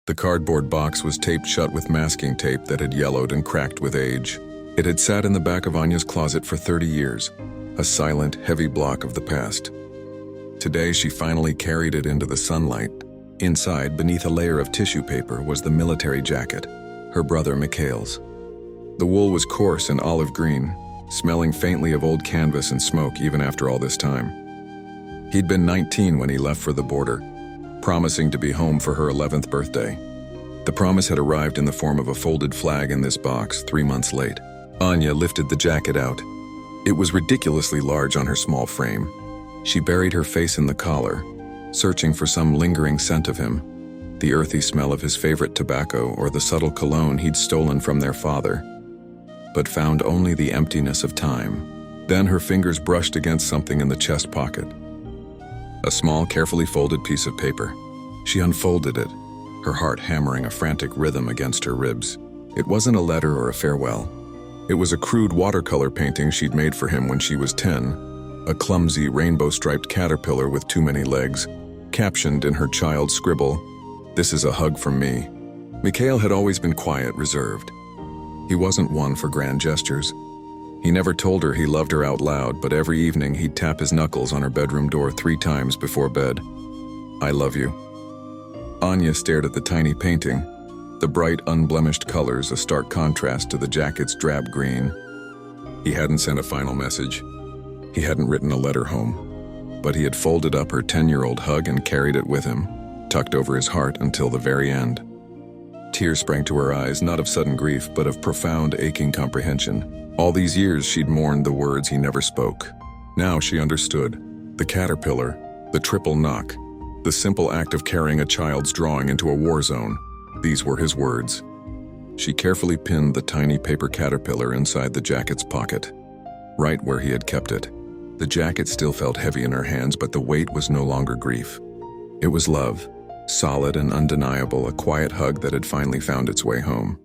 The cardboard box was taped shut with masking tape that had yellowed and cracked with age. It had sat in the back of Anya's closet for 30 years, a silent, heavy block of the past. Today, she finally carried it into the sunlight. Inside, beneath a layer of tissue paper, was the military jacket, her brother Mikhail's. The wool was coarse and olive green, smelling faintly of old canvas and smoke even after all this time. He'd been 19 when he left for the border, promising to be home for her 11th birthday. The promise had arrived in the form of a folded flag in this box 3 months late. Anya lifted the jacket out. It was ridiculously large on her small frame. She buried her face in the collar, searching for some lingering scent of him, the earthy smell of his favorite tobacco or the subtle cologne he'd stolen from their father, but found only the emptiness of time. Then her fingers brushed against something in the chest pocket. A small, carefully folded piece of paper. She unfolded it, her heart hammering a frantic rhythm against her ribs. It wasn't a letter or a farewell. It was a crude watercolor painting she'd made for him when she was 10, a clumsy rainbow-striped caterpillar with too many legs, captioned in her child's scribble, "This is a hug from me." Mikhail had always been quiet, reserved. He wasn't one for grand gestures. He never told her he loved her out loud, but every evening he'd tap his knuckles on her bedroom door 3 times before bed. "I love you." Anya stared at the tiny painting, the bright, unblemished colors a stark contrast to the jacket's drab green. He hadn't sent a final message. He hadn't written a letter home. But he had folded up her 10-year-old hug and carried it with him, tucked over his heart until the very end. Tears sprang to her eyes, not of sudden grief, but of profound, aching comprehension. All these years she'd mourned the words he never spoke. Now she understood. The caterpillar, the triple knock, the simple act of carrying a child's drawing into a war zone. These were his words. She carefully pinned the tiny paper caterpillar inside the jacket's pocket, right where he had kept it. The jacket still felt heavy in her hands, but the weight was no longer grief. It was love, solid and undeniable, a quiet hug that had finally found its way home.